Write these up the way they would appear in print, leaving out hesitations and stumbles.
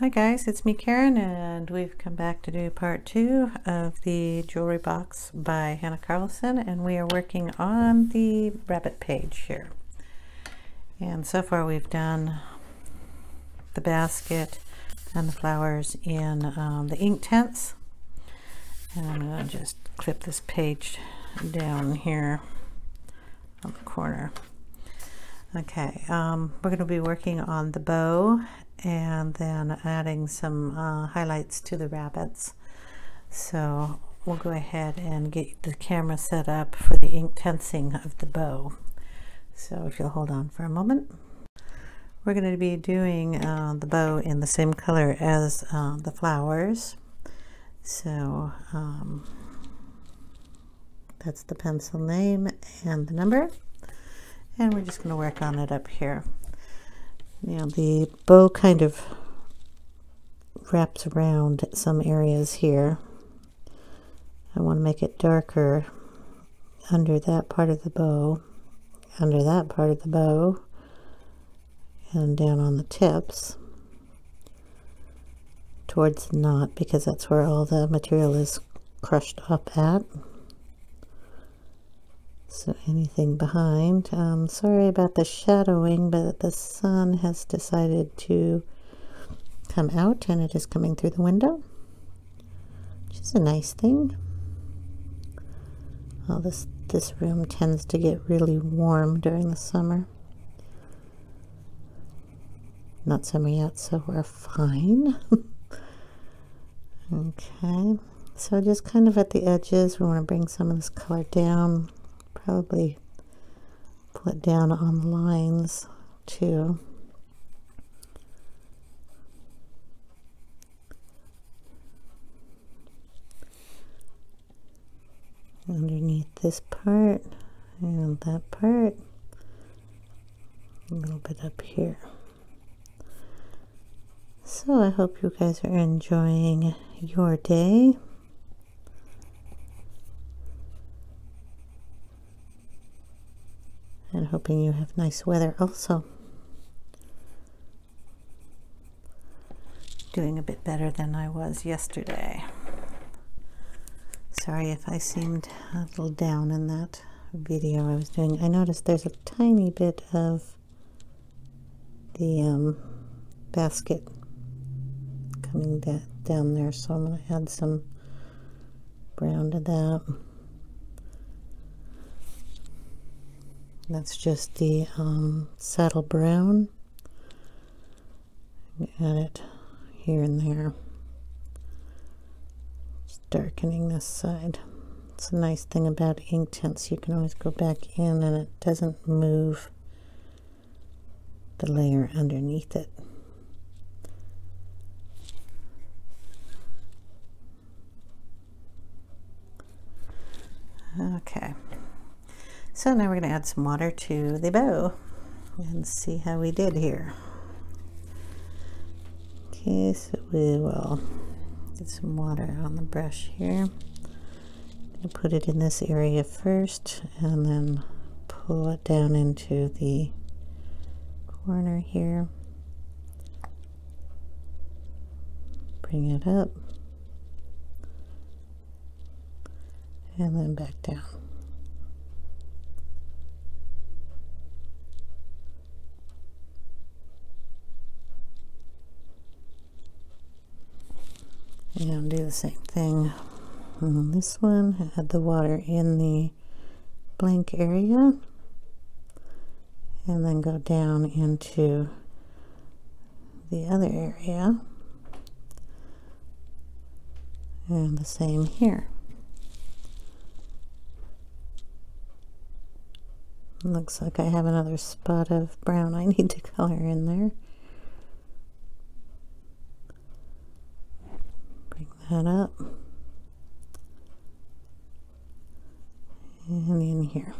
Hi guys, it's me Karen, and we've come back to do part 2 of the jewelry box by Hanna Karlzon, and we are working on the rabbit page here. And so far we've done the basket and the flowers in the Inktense. And I'm going to just clip this page down here on the corner. Okay, we're going to be working on the bow and then adding some highlights to the rabbits. So we'll go ahead and get the camera set up for the ink tensing of the bow. So if you'll hold on for a moment. We're going to be doing the bow in the same color as the flowers. So that's the pencil name and the number. And we're just going to work on it up here. Now the bow kind of wraps around some areas here. I want to make it darker under that part of the bow, under that part of the bow, and down on the tips towards the knot, because that's where all the material is crushed up at. So anything behind, sorry about the shadowing, but the sun has decided to come out and it is coming through the window, which is a nice thing. Well, this room tends to get really warm during the summer. Not summer yet, so we're fine. Okay, so just kind of at the edges, we want to bring some of this color down. Probably pull it down on the lines too. Underneath this part and that part, a little bit up here. So I hope you guys are enjoying your day. And hoping you have nice weather also. Doing a bit better than I was yesterday. Sorry if I seemed a little down in that video I was doing. I noticed there's a tiny bit of the basket coming down there, so I'm going to add some brown to that. That's just the saddle brown. Add it here and there. Just darkening this side. It's a nice thing about Inktense. You can always go back in and it doesn't move the layer underneath it. Okay. So now we're going to add some water to the bow and see how we did here. Okay, so we will get some water on the brush here. I'm going to put it in this area first and then pull it down into the corner here. Bring it up and then back down. And do the same thing on this one. Add the water in the blank area and then go down into the other area, and the same here. Looks like I have another spot of brown I need to color in there. That up and in here.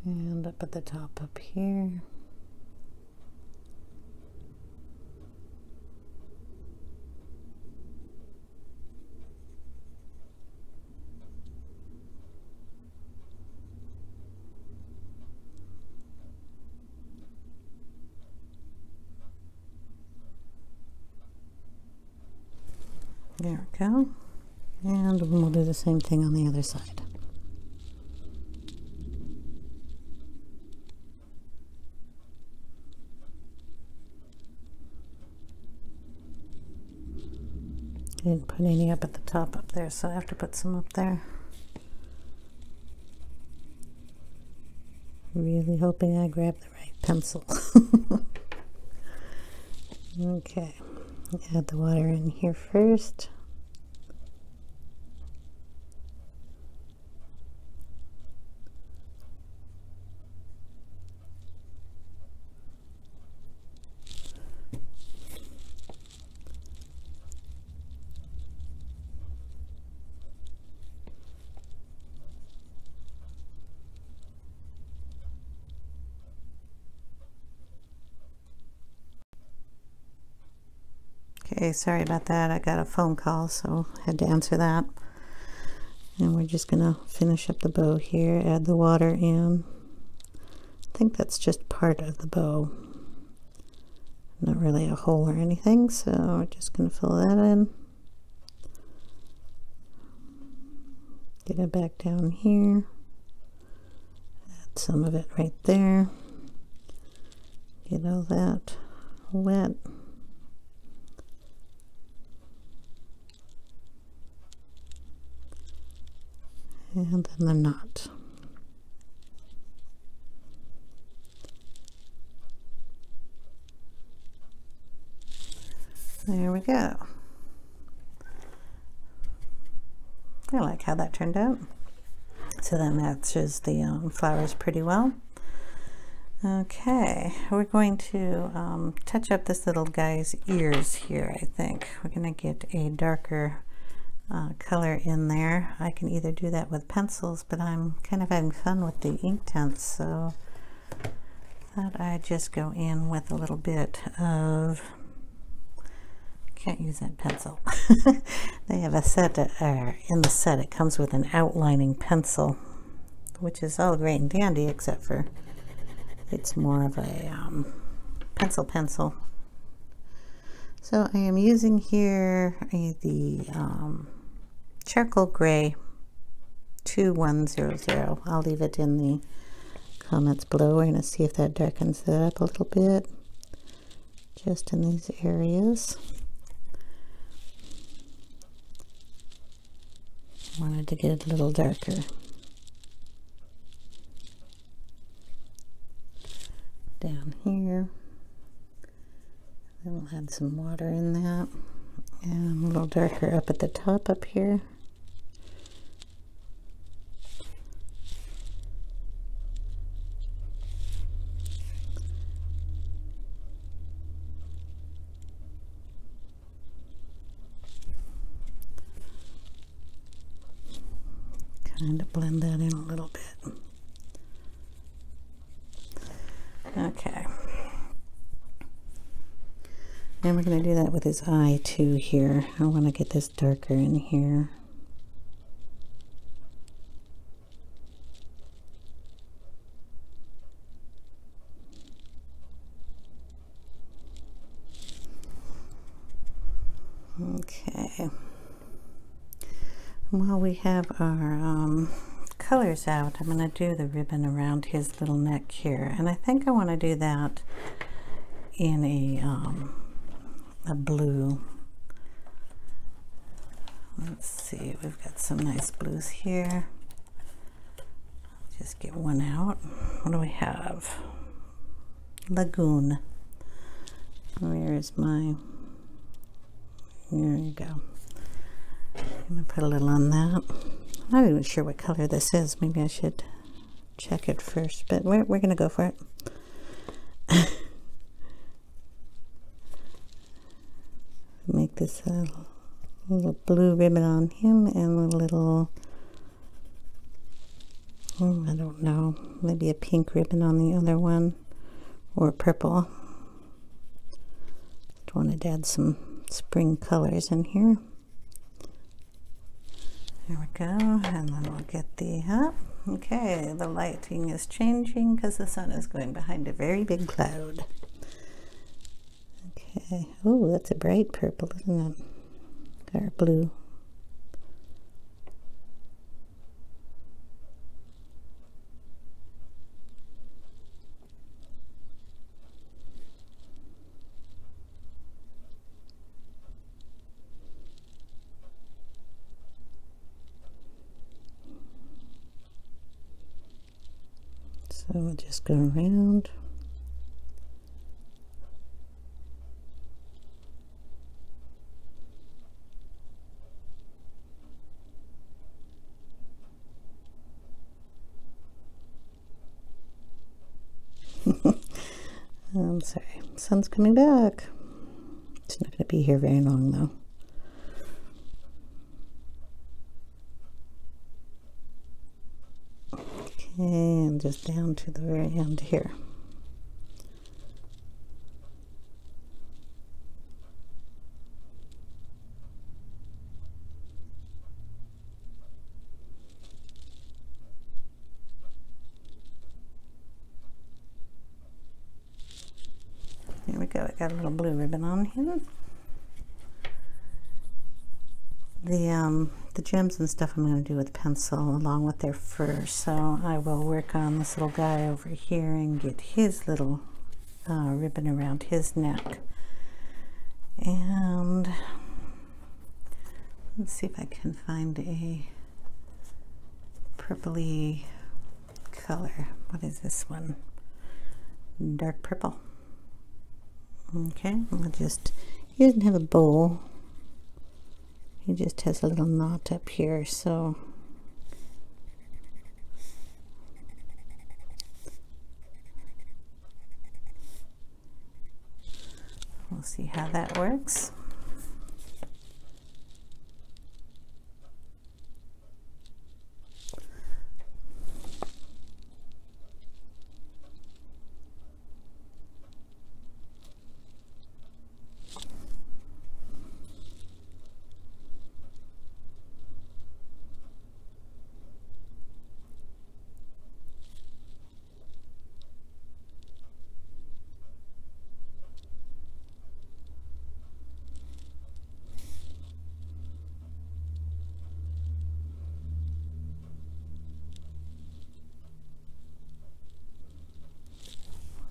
And up at the top up here. There we go. And we'll do the same thing on the other side. I didn't put any up at the top up there, so I have to put some up there. Really hoping I grab the right pencil. Okay, add the water in here first. Okay, sorry about that. I got a phone call, so I had to answer that. And we're just gonna finish up the bow here, add the water in. I think that's just part of the bow. Not really a hole or anything, so we're just gonna fill that in. Get it back down here. Add some of it right there. Get all that wet. And then the knot. There we go. I like how that turned out. So that matches the flowers pretty well. Okay, we're going to touch up this little guy's ears here, I think. We're going to get a darker color in there. I can either do that with pencils, but I'm kind of having fun with the Inktense, so I thought I'd just go in with a little bit of, can't use that pencil. They have a set, in the set it comes with an outlining pencil, which is all great and dandy, except for it's more of a pencil. So I am using here the charcoal gray 2100. I'll leave it in the comments below. We're going to see if that darkens that up a little bit, just in these areas. Wanted to get it a little darker. Down here. Then we'll add some water in that, and a little darker up at the top up here. Kind of blend that in a little bit. Okay. And we're going to do that with his eye too here. I want to get this darker in here. Okay. While we have our colors out, I'm going to do the ribbon around his little neck here. And I think I want to do that in a blue. Let's see, we've got some nice blues here. Just get one out. What do we have? Lagoon. Where is my, there you go. I'm going to put a little on that. I'm not even sure what color this is. Maybe I should check it first, but we're going to go for it. Make this a little blue ribbon on him and a little, I don't know, maybe a pink ribbon on the other one, or purple. Just wanted to add some spring colors in here. There we go, and then we'll get the up. Okay, the lighting is changing because the sun is going behind a very big cloud. Okay, oh, that's a bright purple, isn't it? dark blue. So we'll just go around. I'm sorry, sun's coming back. It's not going to be here very long though. Okay, and just down to the very end here. There we go, I got a little blue ribbon on here. The gems and stuff I'm going to do with pencil along with their fur, so I will work on this little guy over here and get his little ribbon around his neck. And let's see if I can find a purpley color. What is this one? Dark purple. Okay, I'll just, he doesn't have a bow. He just has a little knot up here, so we'll see how that works.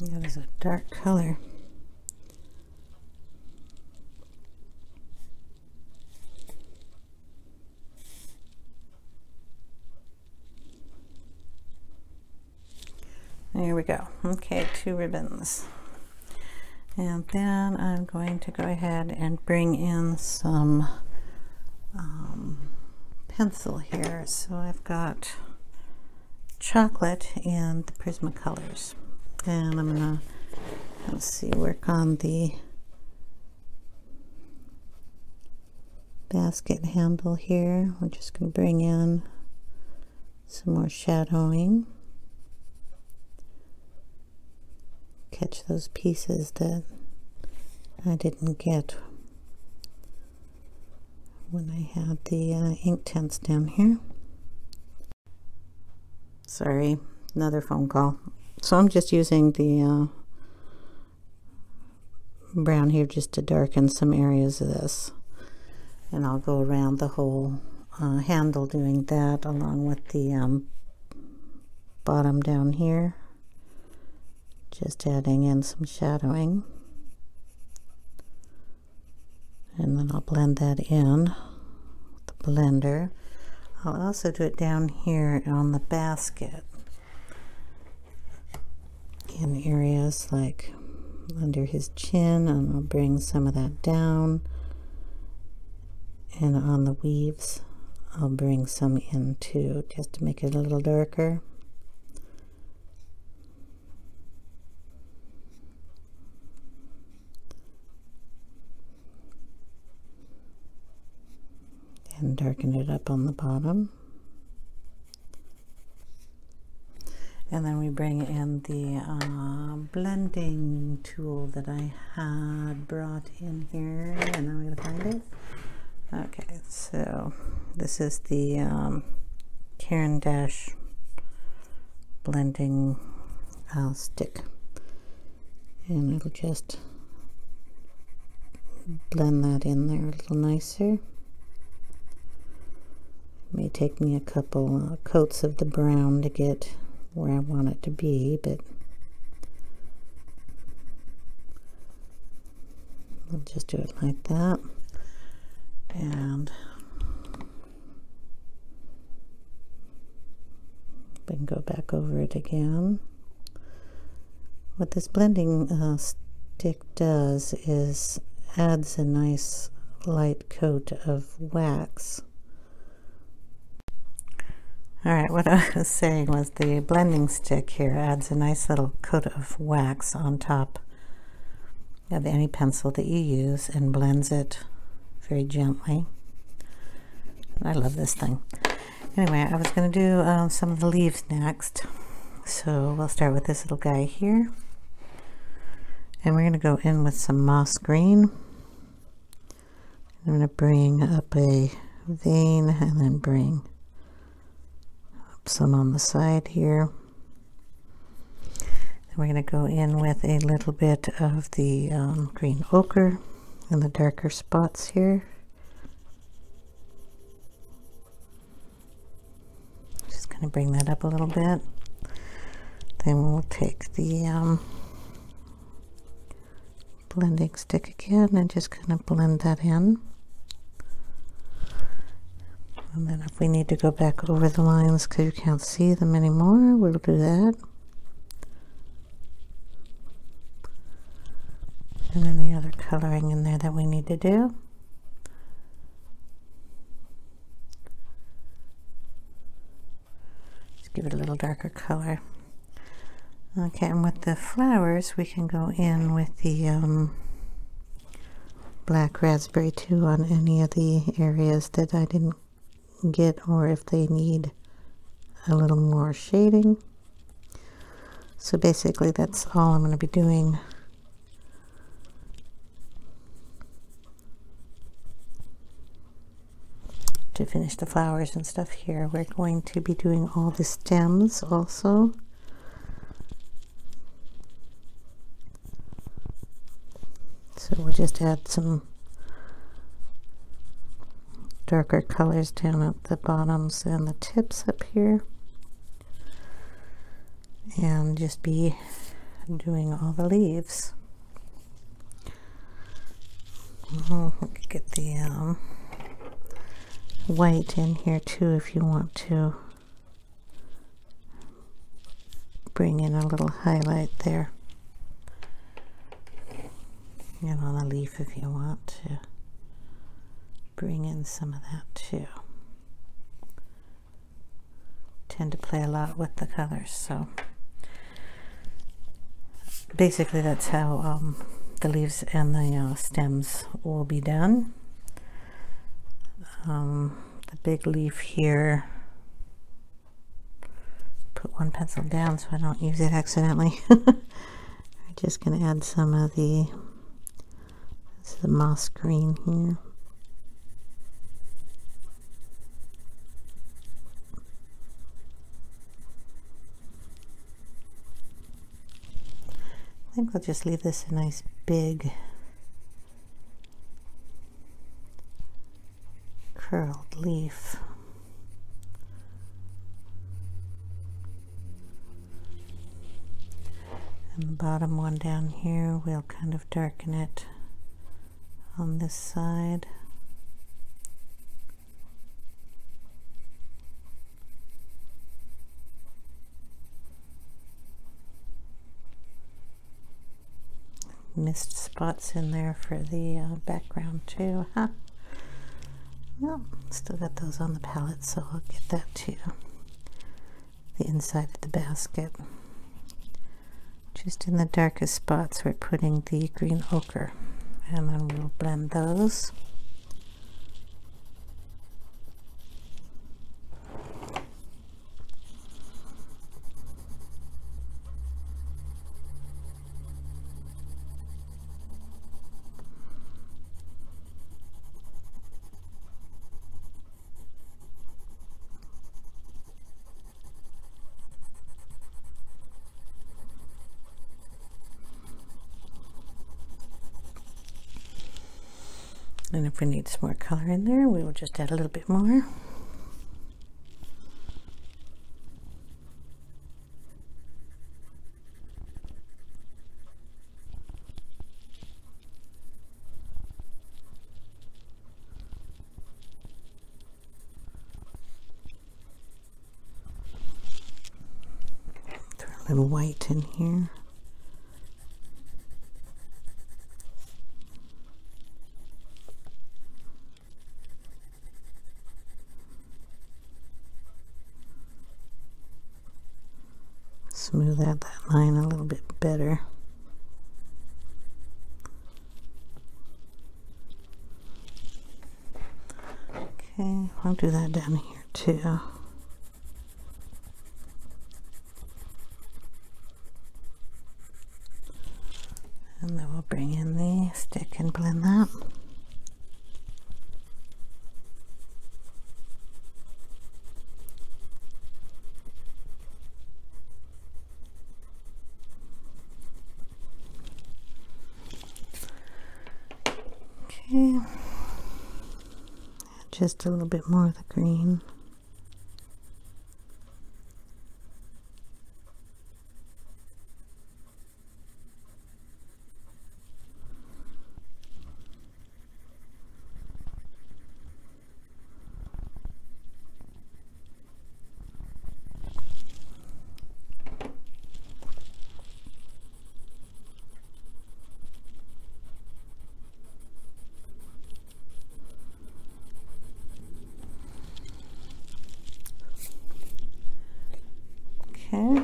That is a dark color. There we go. Okay, 2 ribbons. And then I'm going to go ahead and bring in some pencil here. So I've got chocolate and the Prismacolors. And I'm gonna, let's see, work on the basket handle here. We're just gonna bring in some more shadowing. Catch those pieces that I didn't get when I had the Inktense down here. Sorry, another phone call. So I'm just using the brown here just to darken some areas of this. And I'll go around the whole handle doing that along with the bottom down here. Just adding in some shadowing. And then I'll blend that in with the blender. I'll also do it down here on the basket in areas like under his chin, and I'll bring some of that down, and on the weaves I'll bring some in too, just to make it a little darker. And darken it up on the bottom. And then we bring in the blending tool that I had brought in here, and now I'm going to find it. Okay, so this is the Caran d'Ache blending stick, and it'll just blend that in there a little nicer. May take me a couple coats of the brown to get where I want it to be, but I'll just do it like that. And we can go back over it again. What this blending stick does is adds a nice light coat of wax. Alright, what I was saying was the blending stick here adds a nice little coat of wax on top of any pencil that you use and blends it very gently. I love this thing. Anyway, I was going to do some of the leaves next. So we'll start with this little guy here. And we're going to go in with some moss green. I'm going to bring up a vein and then bring some on the side here. And we're going to go in with a little bit of the green ochre in the darker spots here. Just going to bring that up a little bit. Then we'll take the blending stick again and just kind of blend that in. And then if we need to go back over the lines because you can't see them anymore, we'll do that. And then the other coloring in there that we need to do. Just give it a little darker color. Okay, and with the flowers, we can go in with the black raspberry too on any of the areas that I didn't get, or if they need a little more shading. So basically that's all I'm going to be doing. To finish the flowers and stuff here, we're going to be doing all the stems also. So we'll just add some darker colors down at the bottoms and the tips up here, and just be doing all the leaves. We could get the white in here too if you want to bring in a little highlight there, and on a leaf if you want to bring in some of that too. Tend to play a lot with the colors, so basically that's how the leaves and the stems will be done. The big leaf here, put one pencil down so I don't use it accidentally. I'm just going to add some of the moss green here. I think we'll just leave this a nice big curled leaf. And the bottom one down here, we'll kind of darken it on this side. Missed spots in there for the background too, huh? Well, still got those on the palette, so I'll get that to the inside of the basket. Just in the darkest spots, we're putting the green ochre, and then we'll blend those. And if we need some more color in there, we will just add a little bit more. bit of white in here. Smooth out that line a little bit better. Okay, I'll do that down here too. And then we'll bring in the stick and blend that. Okay, just a little bit more of the green. Okay.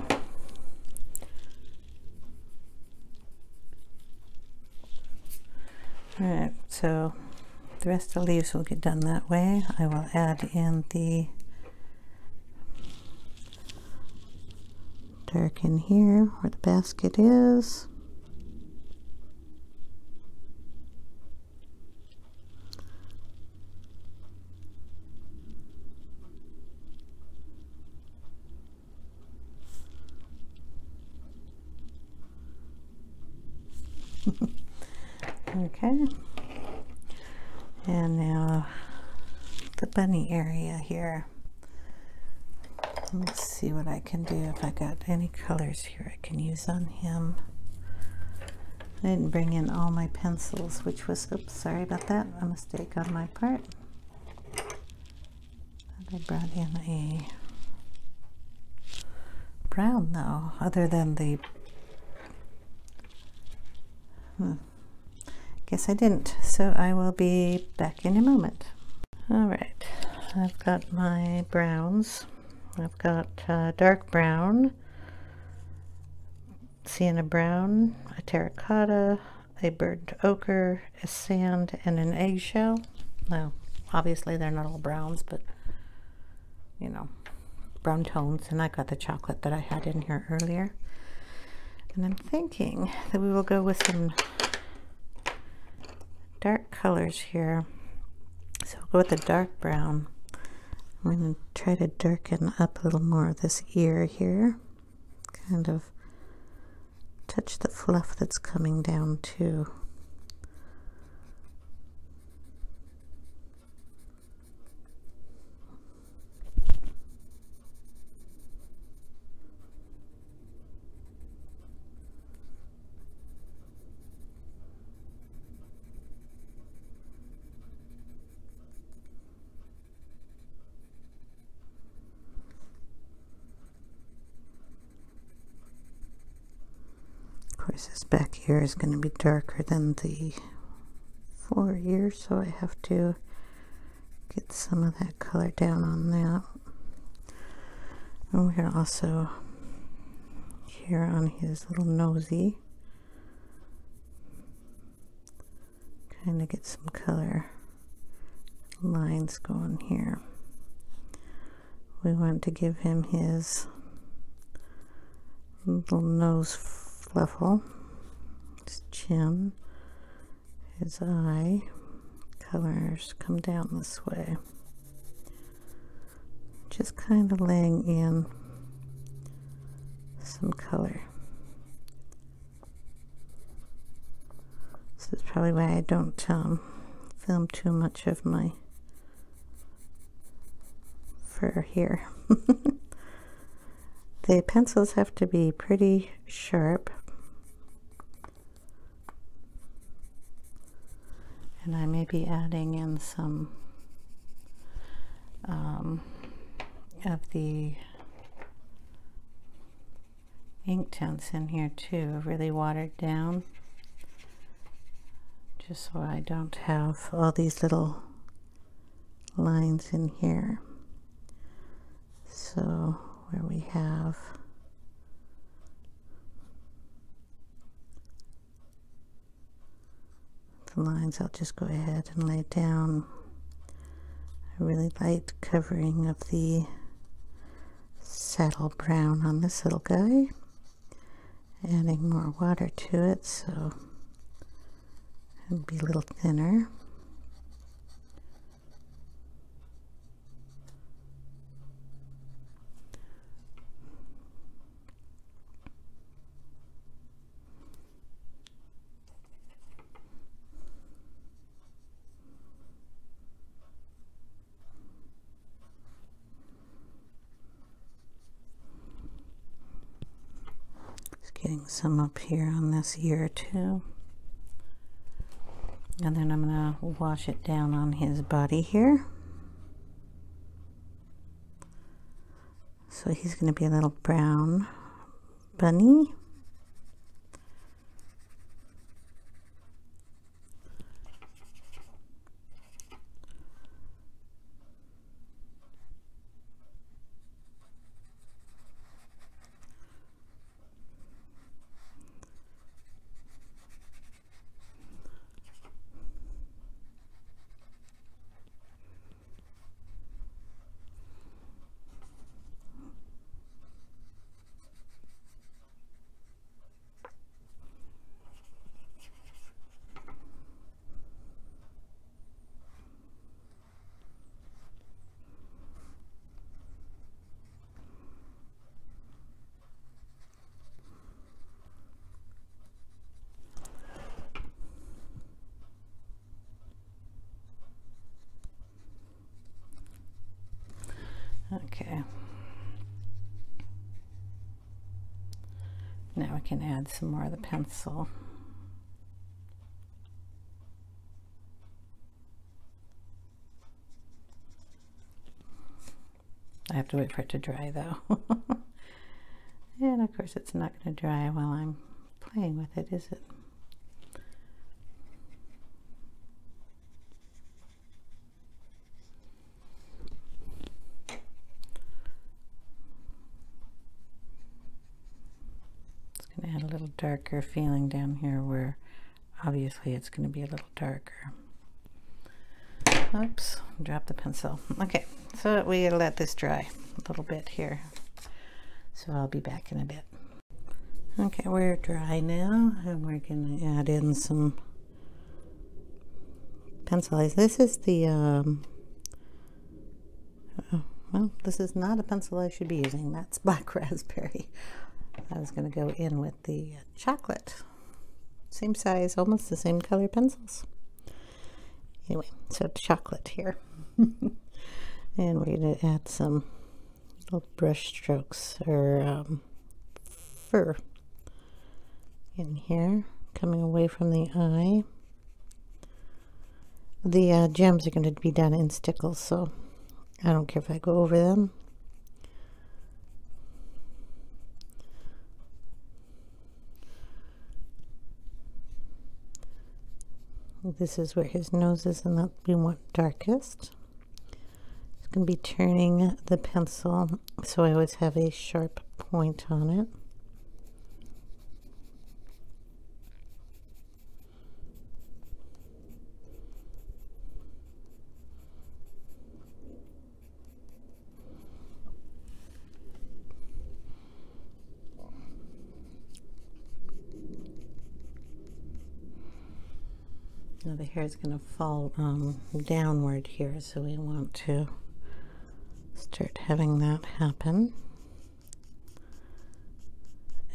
Alright, so the rest of the leaves will get done that way. I will add in the dark in here where the basket is. Okay, and now the bunny area here. Let's see what I can do if I got any colors here I can use on him. I didn't bring in all my pencils, which was, oops, sorry about that, a mistake on my part. I brought in a brown though, other than the guess I didn't, so I will be back in a moment. Alright, I've got my browns. I've got dark brown, sienna brown, a terracotta, a burnt ochre, a sand, and an eggshell. Now, obviously they're not all browns, but you know, brown tones, and I got the chocolate that I had in here earlier. And I'm thinking that we will go with some dark colors here. So we'll go with the dark brown. I'm going to try to darken up a little more of this ear here. Kind of touch the fluff that's coming down too. Of course, this back ear is going to be darker than the fore ear, so I have to get some of that color down on that. And we're going to also, here on his little nosy, kind of get some color lines going here. We want to give him his little nose fluffle, his chin, his eye. Colors come down this way. Just kind of laying in some color. This is probably why I don't film too much of my fur here. The pencils have to be pretty sharp, and I may be adding in some of the Inktense in here too, really watered down, just so I don't have all these little lines in here. So where we have the lines, I'll just go ahead and lay down a really light covering of the saddle brown on this little guy, adding more water to it so it'll be a little thinner. Getting some up here on this ear too, and then I'm going to wash it down on his body here. So he's going to be a little brown bunny. Okay. Now we can add some more of the pencil. I have to wait for it to dry though. And of course it's not going to dry while I'm playing with it, is it? Add a little darker feeling down here where obviously it's going to be a little darker. Oops, drop the pencil. Okay, so we let this dry a little bit here. So I'll be back in a bit. Okay, we're dry now, and we're going to add in some pencil eyes. This is the, well, this is not a pencil I should be using. That's black raspberry. I was going to go in with the chocolate. Same size, almost the same color pencils. Anyway, so chocolate here. And we're going to add some little brush strokes or fur in here, coming away from the eye. The gems are going to be done in stickles, so I don't care if I go over them. This is where his nose is, and that we want darkest. It's going to be turning the pencil, so I always have a sharp point on it. Now the hair is going to fall downward here, so we want to start having that happen.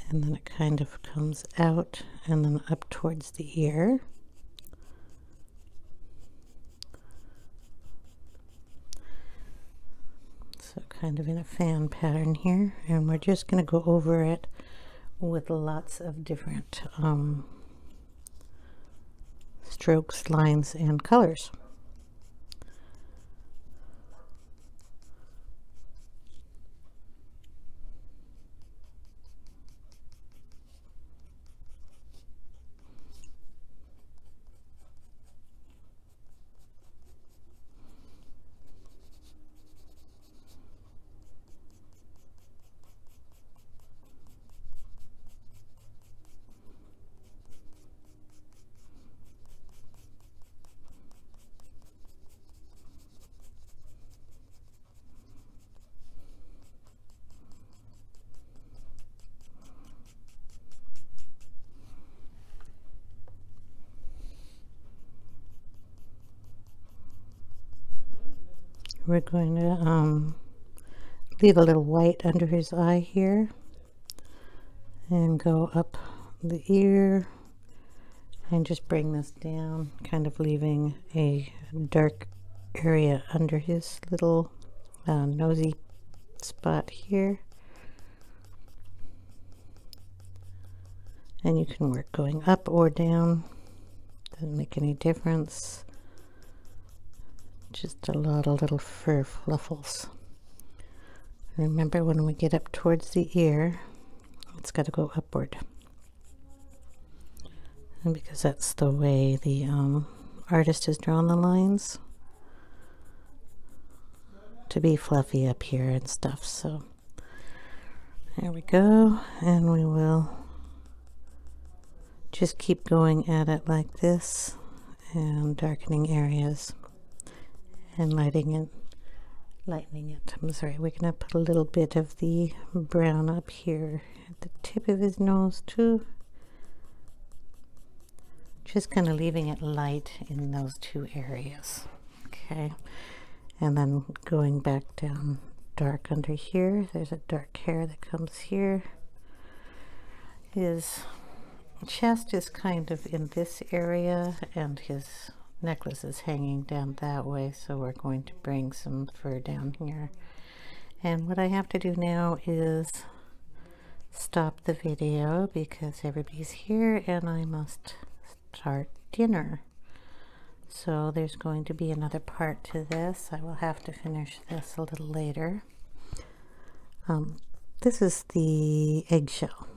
And then it kind of comes out and then up towards the ear. So kind of in a fan pattern here, and we're just going to go over it with lots of different strokes, lines, and colors. we're going to leave a little white under his eye here and go up the ear and just bring this down, kind of leaving a dark area under his little nosy spot here. And you can work going up or down, doesn't make any difference. Just a lot of little fur fluffles. Remember, when we get up towards the ear, it's got to go upward. And because that's the way the artist has drawn the lines, to be fluffy up here and stuff. So there we go, and we will just keep going at it like this and darkening areas and lightening it. I'm sorry, we're gonna put a little bit of the brown up here at the tip of his nose too. Just kind of leaving it light in those two areas. Okay, and then going back down dark under here. There's a dark hair that comes here. His chest is kind of in this area and his necklace is hanging down that way, so we're going to bring some fur down here. And what I have to do now is stop the video because everybody's here and I must start dinner. So there's going to be another part to this. I will have to finish this a little later. This is the eggshell,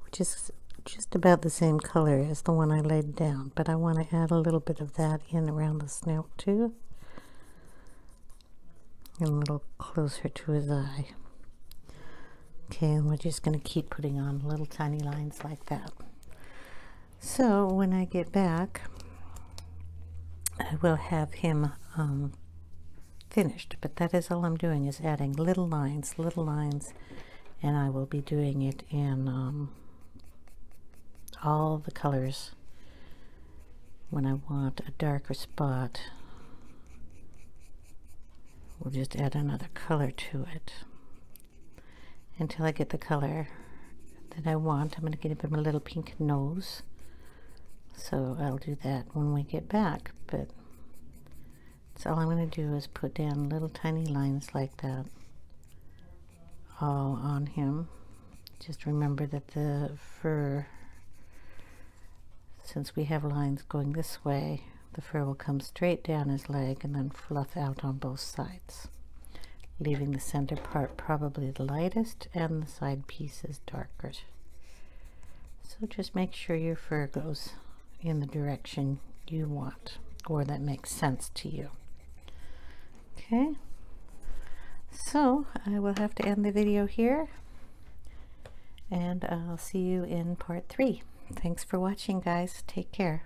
which is just about the same color as the one I laid down, but I want to add a little bit of that in around the snout too, and a little closer to his eye. Okay, and we're just going to keep putting on little tiny lines like that. So when I get back, I will have him finished, but that is all I'm doing, is adding little lines, and I will be doing it in all the colors. When I want a darker spot, we'll just add another color to it until I get the color that I want. I'm going to give him a little pink nose, so I'll do that when we get back. But so all I'm going to do is put down little tiny lines like that all on him. Just remember that the fur, since we have lines going this way, the fur will come straight down his leg and then fluff out on both sides, leaving the center part probably the lightest and the side pieces darker. So just make sure your fur goes in the direction you want, or that makes sense to you. Okay, so I will have to end the video here, and I'll see you in part 3. Thanks for watching, guys. Take care.